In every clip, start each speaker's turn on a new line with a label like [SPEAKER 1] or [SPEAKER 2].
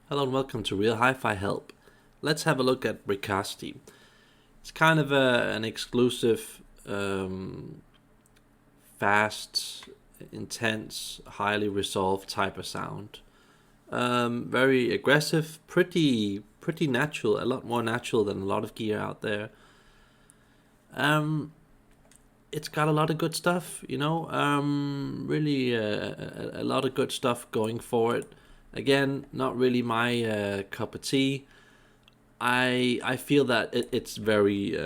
[SPEAKER 1] Hello and welcome to Real Hi-Fi Help. Let's have a look at Bricasti. It's kind of an exclusive, fast, intense, highly resolved type of sound. Very aggressive, pretty natural, a lot more natural than a lot of gear out there. It's got a lot of good stuff, really a lot of good stuff going for it. Again, not really my cup of tea. I feel that it's very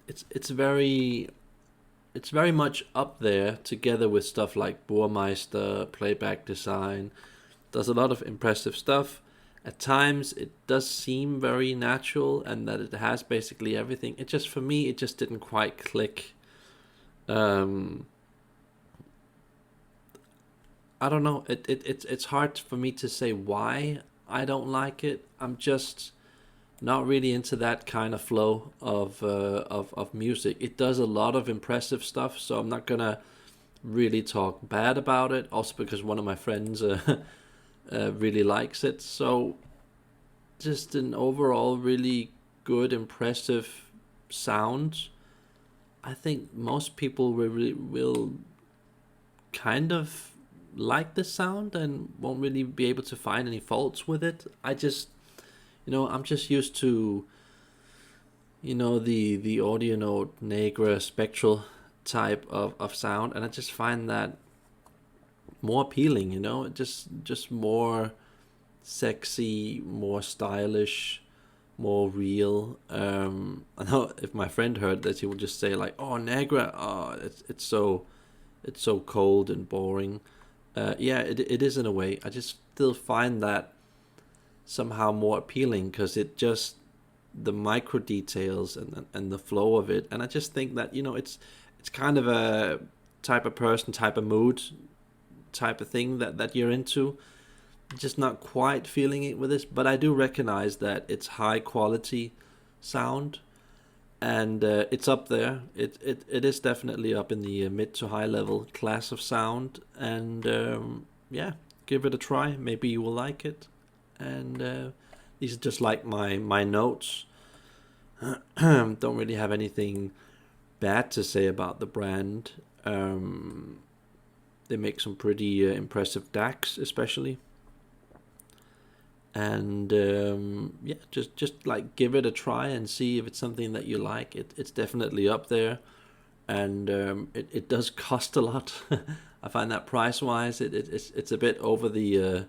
[SPEAKER 1] it's very much up there together with stuff like Burmeister, Playback Design. Does a lot of impressive stuff. At times it does seem very natural and that it has basically everything. It just, for me, it just didn't quite click. Um, I don't know. It's hard for me to say why I don't like it. I'm just not really into that kind of flow of music. It does a lot of impressive stuff, so I'm not gonna really talk bad about it. Also because one of my friends really likes it. So just an overall really good, impressive sound. I think most people will kind of like the sound and won't really be able to find any faults with it. I'm just used to, the audio note Negra spectral type of sound, and I just find that more appealing, just more sexy, more stylish, more real. I know if my friend heard this, he would just say like, "Oh, Negra, oh, it's so cold and boring." Yeah, it is in a way. I just still find that somehow more appealing because it just the micro details and the flow of it, and I just think that it's kind of a type of person, type of mood, type of thing that you're into. Just not quite feeling it with this, but I do recognize that it's high quality sound, and it's up there. It is definitely up in the mid to high level class of sound, and yeah, give it a try. Maybe you will like it. And these are just like my notes. Don't really have anything bad to say about the brand. They make some pretty impressive DACs, especially. And yeah, just like give it a try and see if it's something that you like. It's definitely up there, and it does cost a lot. I find that price wise, it's a bit over the.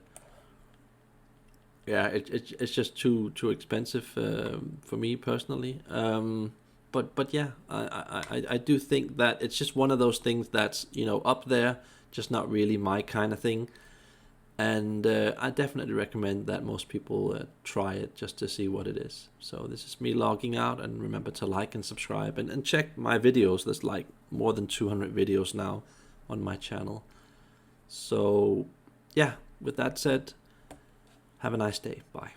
[SPEAKER 1] Yeah, it's just too expensive for me personally. But yeah, I do think that it's just one of those things that's up there, just not really my kind of thing. And I definitely recommend that most people try it just to see what it is. So this is me logging out, and remember to like and subscribe and check my videos. There's like more than 200 videos now on my channel. So yeah, with that said, have a nice day. Bye.